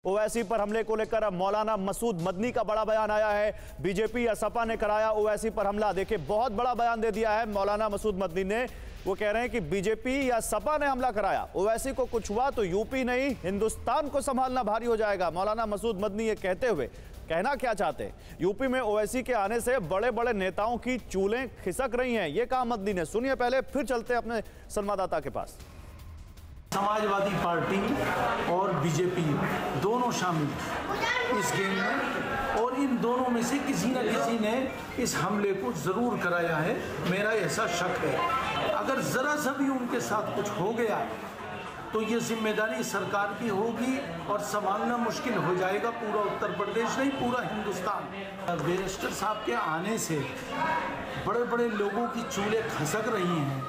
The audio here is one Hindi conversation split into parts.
ओवैसी पर हमले को लेकर अब मौलाना मसूद मदनी का बड़ा बयान आया है। बीजेपी या सपा ने कराया ओवैसी पर हमला। देखिए बहुत बड़ा बयान दे दिया है मौलाना मसूद मदनी ने। वो कह रहे हैं कि बीजेपी या सपा ने हमला कराया, ओवैसी को कुछ हुआ तो यूपी नहीं हिंदुस्तान को संभालना भारी हो जाएगा। मौलाना मसूद मदनी ये कहते हुए कहना क्या चाहते हैं, यूपी में ओवैसी के आने से बड़े बड़े नेताओं की चूलें खिसक रही हैं, ये कहा मदनी ने। सुनिए पहले, फिर चलते हैं अपने संवाददाता के पास। समाजवादी पार्टी और बीजेपी दोनों शामिल इस गेम में, और इन दोनों में से किसी न किसी ने इस हमले को जरूर कराया है, मेरा ऐसा शक है। अगर जरा सा भी उनके साथ कुछ हो गया तो ये जिम्मेदारी सरकार की होगी और संभालना मुश्किल हो जाएगा पूरा उत्तर प्रदेश नहीं, पूरा हिंदुस्तान। बैरिस्टर साहब के आने से बड़े बड़े लोगों की चूलें खसक रही हैं।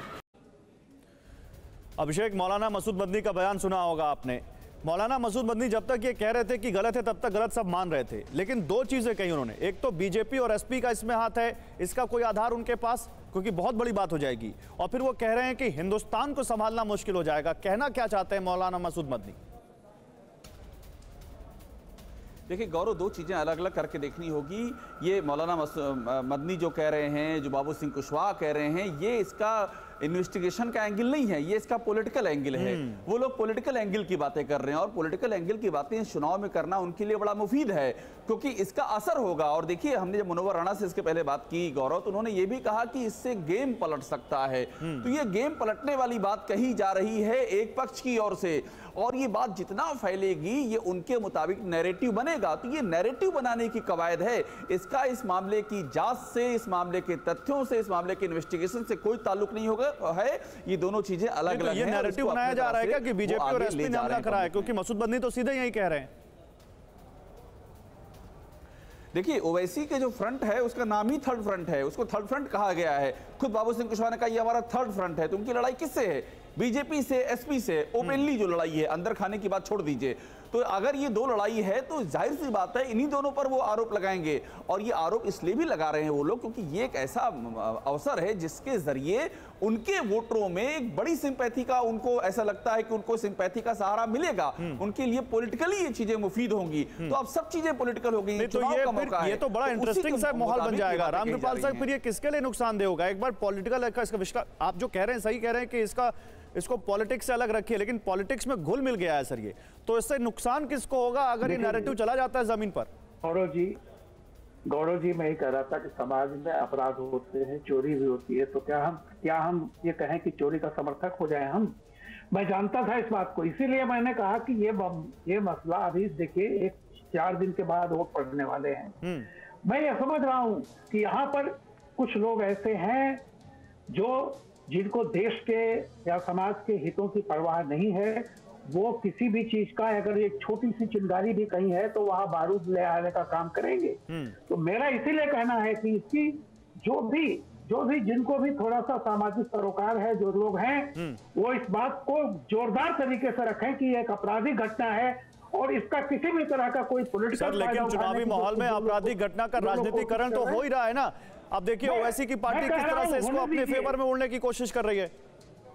अभिषेक, मौलाना मसूद मदनी का बयान सुना होगा आपने। मौलाना मसूद मदनी जब तक ये कह रहे थे कि गलत है तब तक गलत सब मान रहे थे, लेकिन दो चीजें कही उन्होंने। एक तो बीजेपी और एसपी का इसमें हाथ है, इसका कोई आधार उनके पास, क्योंकि बहुत बड़ी बात हो जाएगी। और फिर वो कह रहे हैं कि हिंदुस्तान को संभालना मुश्किल हो जाएगा। कहना क्या चाहते हैं मौलाना मसूद मदनी? देखिए गौरव, दो चीज़ें अलग अलग करके देखनी होगी। ये मौलाना मदनी जो कह रहे हैं, जो बाबू सिंह कुशवाहा कह रहे हैं, ये इसका इन्वेस्टिगेशन का एंगल नहीं है, ये इसका पॉलिटिकल एंगल है। वो लोग पॉलिटिकल एंगल की बातें कर रहे हैं, और पॉलिटिकल एंगल की बातें चुनाव में करना उनके लिए बड़ा मुफीद है, क्योंकि इसका असर होगा। और देखिए, हमने जब मुनव्वर राणा से इसके पहले बात की गौरव, तो उन्होंने ये भी कहा कि इससे गेम पलट सकता है। तो ये गेम पलटने वाली बात कही जा रही है एक पक्ष की ओर से, और ये बात जितना फैलेगी ये उनके मुताबिक नैरेटिव बनेगा। तो ये नैरेटिव बनाने की कवायद है, इसका इस मामले की जांच से, इस मामले के तथ्यों से, इस मामले के इन्वेस्टिगेशन से कोई ताल्लुक नहीं होगा है। ये दोनों चीजें अलग अलग हैं। ये नैरेटिव बनाया जा रहा है क्या कि बीजेपी और एसपी ने हमला कराया? क्योंकि मसूद मदनी तो सीधे यही कह रहे हैं। देखिए, ओवैसी के जो फ्रंट है उसका नाम ही थर्ड फ्रंट है, उसको थर्ड फ्रंट कहा गया है। खुद बाबू सिंह कुशवाहा ने कहा ये हमारा थर्ड फ्रंट है। तो उनकी लड़ाई किससे है? बीजेपी से, एसपी से। ओपनली जो लड़ाई है, अंदर खाने की बात छोड़ दीजिए। तो अगर ये दो लड़ाई है तो जाहिर सी बात है इन्हीं दोनों पर वो आरोप लगाएंगे। और ये आरोप इसलिए भी लगा रहे हैं वो लोग क्योंकि ये एक ऐसा अवसर है जिसके जरिए उनके वोटरों में एक बड़ी सिंपैथी का, उनको ऐसा लगता है कि उनको सिंपैथी का सहारा मिलेगा, उनके लिए पॉलिटिकली ये चीजें मुफीद होंगी। तो अब सब चीजें पॉलिटिकल हो गई। तो ये तो बड़ा इंटरेस्टिंग सा माहौल बन जाएगा रामकृपाल साहब। फिर ये किसके लिए नुकसानदेह होगा? एक बार पॉलिटिकल इसका विश्लेषण आप जो कह रहे हैं, सही कह रहे हैं कि इसको पॉलिटिक्स से अलग रखिए, लेकिन पॉलिटिक्स में घुल मिल गया है सर ये। तो इससे नुकसान किसको होगा अगर ये नैरेटिव चला जाता है जमीन पर? गौरव जी मैं ये कह रहा था कि समाज में अपराध होते हैं, चोरी भी होती है, तो क्या हम ये कहें कि चोरी का समर्थक हो जाए हम? मैं जानता था इस बात को, इसीलिए मैंने कहा कि ये मसला अभी देखिए 4 दिन के बाद वोट पड़ने वाले हैं। मैं ये समझ रहा हूँ कि यहाँ पर कुछ लोग ऐसे हैं जिनको देश के या समाज के हितों की परवाह नहीं है। वो किसी भी चीज का, अगर एक छोटी सी चिंगारी भी कहीं है तो वहां बारूद ले आने का काम करेंगे। तो मेरा इसीलिए कहना है कि इसकी जो भी जिनको भी थोड़ा सा सामाजिक सरोकार है, जो लोग हैं, वो इस बात को जोरदार तरीके से रखें कि एक आपराधिक घटना है और इसका किसी भी तरह का कोई पॉलिटिकल। लेकिन चुनावी माहौल में आपराधिक घटना का राजनीतिकरण तो हो ही रहा है ना। अब देखिए ओवैसी की पार्टी किस तरह से इसको अपने फेवर में उड़ने की कोशिश कर रही है।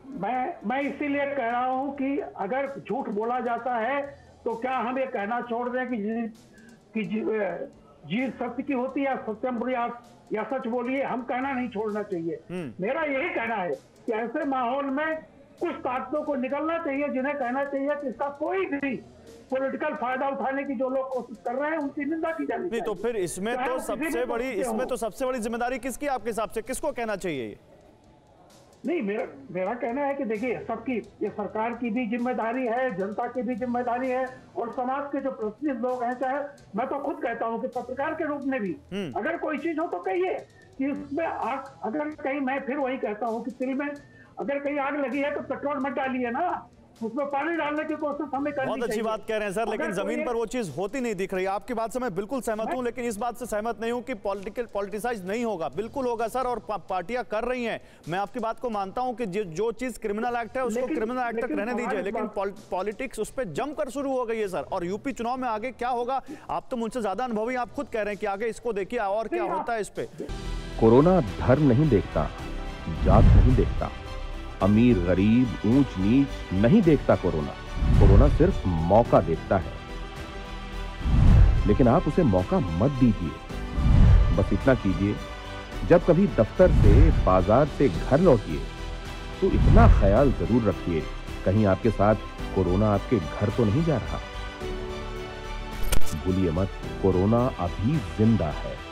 मैं इसीलिए कह रहा हूं कि अगर झूठ बोला जाता है तो क्या हम ये कहना छोड़ दें कि जीत सत्य की होती है, सत्यम या सच बोलिए, हम कहना नहीं छोड़ना चाहिए। मेरा यही कहना है कि ऐसे माहौल में कुछ ताकतों को निकलना चाहिए जिन्हें कहना चाहिए कि इसका कोई भी पॉलिटिकल फायदा उठाने की जो लोग कोशिश कर रहे हैं उनकी निंदा की जानी चाहिए। तो फिर इसमें तो सबसे बड़ी जिम्मेदारी किसकी आपके हिसाब से? किसको कहना चाहिए ये? नहीं, मेरा कहना है कि देखिए सबकी, ये सरकार की भी जिम्मेदारी है, जनता की भी जिम्मेदारी है, और समाज के जो प्रतिनिधि लोग हैं, चाहे मैं तो खुद कहता हूं कि पत्रकार के रूप में भी अगर कोई चीज हो तो कहिए कि उसमें आग, अगर कहीं, मैं फिर वही कहता हूं कि तिल में अगर कहीं आग लगी है तो पेट्रोल मत डालिए ना, उसमें पानी डालने की कोशिश हमें करनी चाहिए। बहुत अच्छी बात कह रहे हैं सर, लेकिन जमीन पर वो चीज होती नहीं दिख रही। आपकी बात से मैं बिल्कुल सहमत हूं, लेकिन इस बात से सहमत नहीं हूं कि पॉलिटिसाइज नहीं होगा। बिल्कुल होगा सर, और पार्टियां कर रही हैं। मैं आपकी बात को मानता हूं कि जो चीज क्रिमिनल एक्ट है उसको क्रिमिनल एक्ट तक रहने दीजिए, लेकिन पॉलिटिक्स उस पर जमकर शुरू हो गई है सर। और यूपी चुनाव में आगे क्या होगा, आप तो मुझसे ज्यादा अनुभवी, आप खुद कह रहे हैं कि आगे इसको देखिए और क्या होता है इस पे। कोरोना धर्म नहीं देखता, जात नहीं देखता, अमीर गरीब ऊंच नीच नहीं देखता। कोरोना सिर्फ मौका देखता है। लेकिन आप उसे मौका मत दीजिए। बस इतना कीजिए, जब कभी दफ्तर से, बाजार से घर लौटिए तो इतना ख्याल जरूर रखिए कहीं आपके साथ कोरोना आपके घर तो नहीं जा रहा। भूलिए मत, कोरोना अभी जिंदा है।